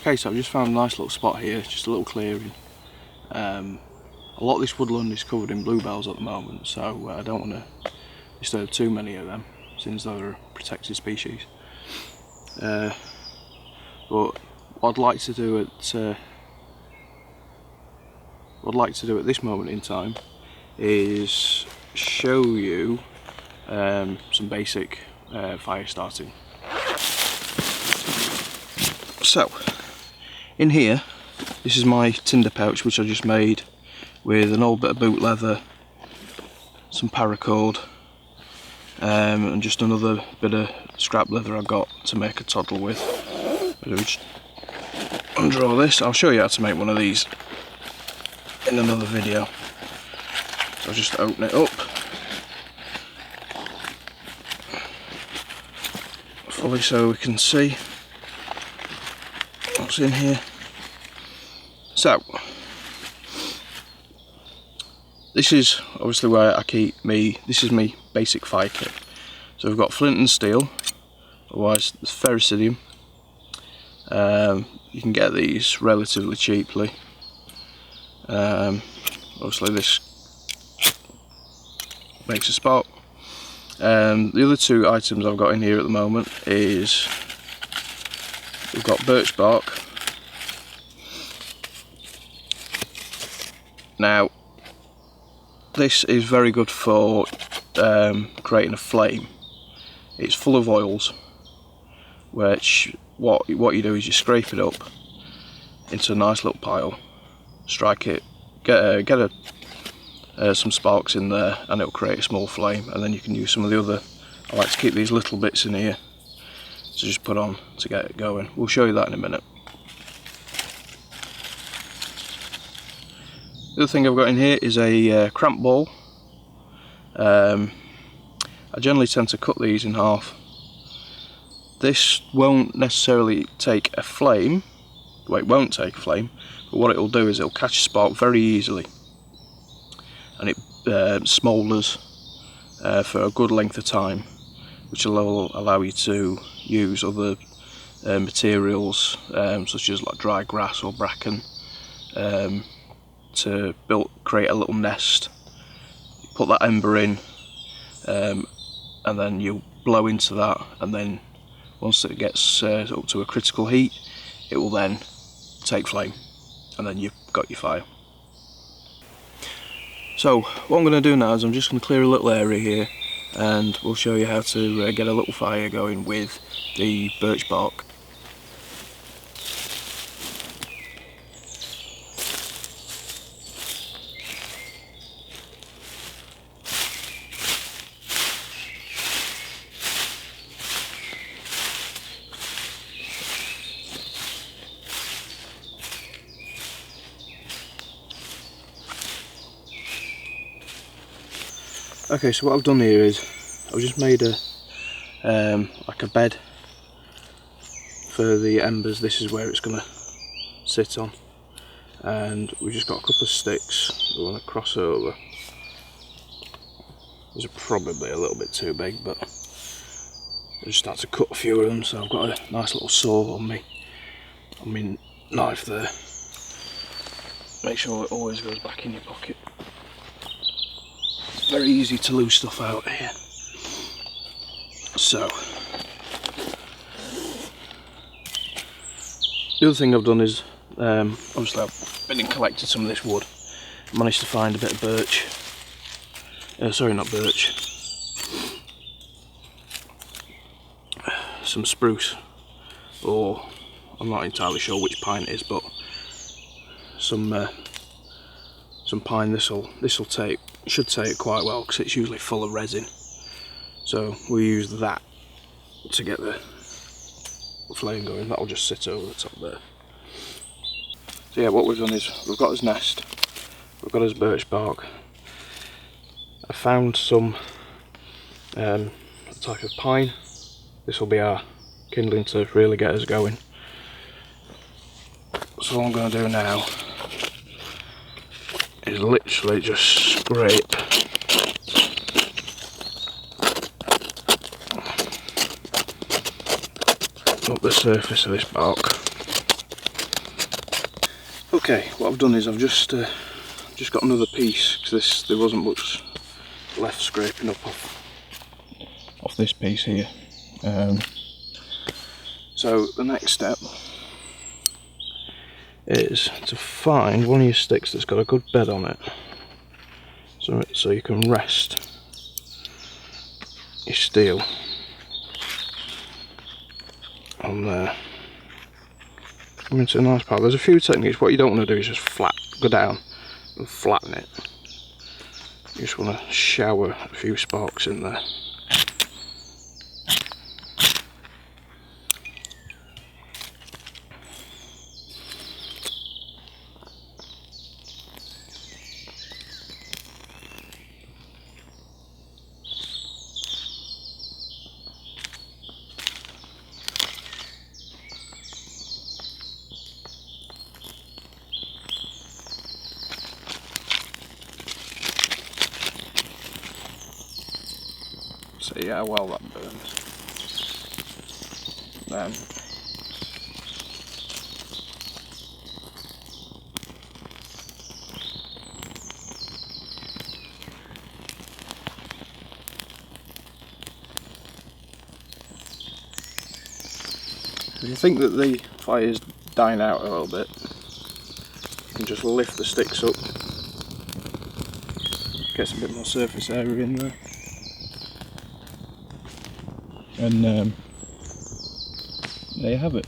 Okay, so I've just found a nice little spot here, just a little clearing. A lot of this woodland is covered in bluebells at the moment, so I don't want to disturb too many of them, since they're a protected species. But what I'd like to do at this moment in time is show you some basic fire starting. So, in here, this is my tinder pouch which I just made with an old bit of boot leather, some paracord, and just another bit of scrap leather I got to make a toddle with. I'll just undraw this. I'll show you how to make one of these in another video. So I'll just open it up fully so we can see what's in here. So this is obviously where I keep this is my basic fire kit. So we've got flint and steel, otherwise it's ferricidium. You can get these relatively cheaply. Obviously this makes a spark. The other two items I've got in here at the moment is we've got birch bark. Now this is very good for creating a flame. It's full of oils, which what you do is you scrape it up into a nice little pile, strike it, get some sparks in there, and it'll create a small flame. And then you can use some of the other, I like to keep these little bits in here to just put on to get it going. We'll show you that in a minute. The other thing I've got in here is a cramp ball. I generally tend to cut these in half. This won't necessarily take a flame, well, it won't take a flame, but what it'll do is it'll catch a spark very easily, and it smoulders for a good length of time, which will allow you to use other materials such as like dry grass or bracken to create a little nest. You put that ember in, and then you blow into that, and then once it gets up to a critical heat, it will then take flame, and then you've got your fire. So what I'm going to do now is I'm just going to clear a little area here, and we'll show you how to get a little fire going with the birch bark. Okay, so what I've done here is I've just made a like a bed for the embers. This is where it's going to sit on, and we've just got a couple of sticks we want to cross over. These are probably a little bit too big, but I just start to cut a few of them. So I've got a nice little saw on my knife there. Make sure it always goes back in your pocket. Very easy to lose stuff out here. So the other thing I've done is obviously I've been and collected some of this wood. I managed to find a bit of birch. Sorry, not birch. Some spruce, or I'm not entirely sure which pine it is, but some pine. This will take. Should take quite well because it's usually full of resin, so we use that to get the flame going. That'll just sit over the top there. So yeah, what we've done is we've got his nest, we've got his birch bark. I found some type of pine. This will be our kindling to really get us going. So what I'm going to do now is literally just scrape up the surface of this bark. Okay, what I've done is I've just got another piece, because there wasn't much left scraping up off this piece here. So the next step is to find one of your sticks that's got a good bed on it, so you can rest your steel on there. Come into a nice part. There's a few techniques. What you don't want to do is just go down and flatten it. You just want to shower a few sparks in there. See how well that burns. Then if you think that the fire's dying out a little bit, you can just lift the sticks up, gets a bit more surface area in there. And there you have it.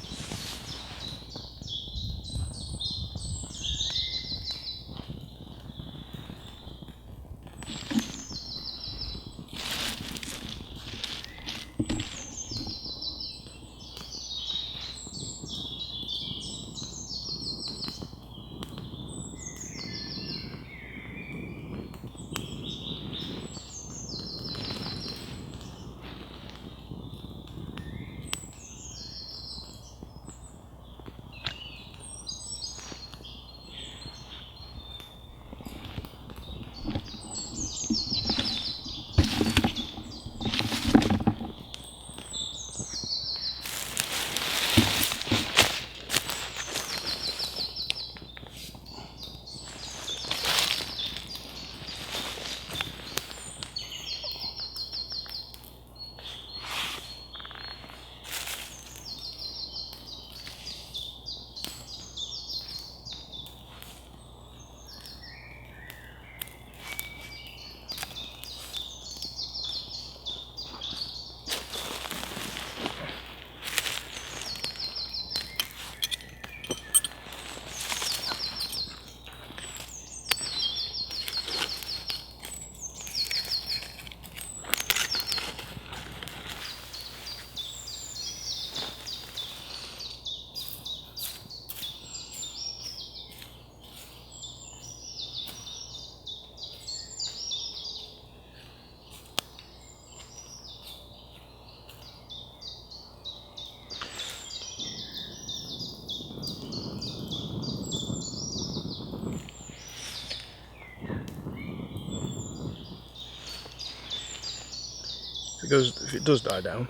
If it does die down,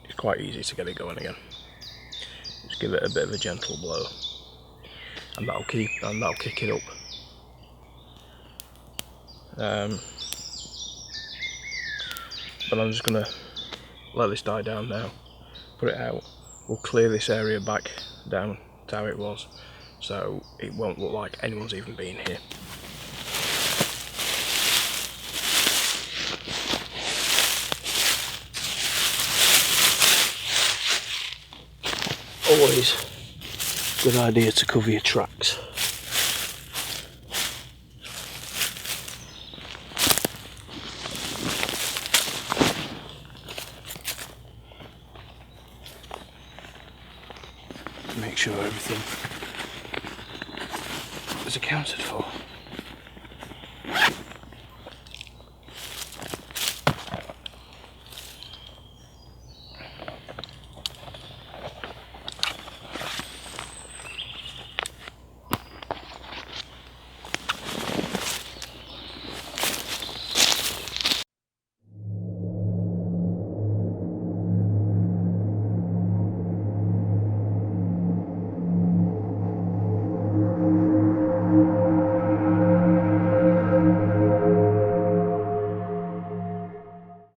it's quite easy to get it going again. Just give it a bit of a gentle blow, and that'll kick it up. But I'm just gonna let this die down now, put it out. We'll clear this area back down to how it was, so it won't look like anyone's even been here. Always a good idea to cover your tracks. Make sure everything is accounted for.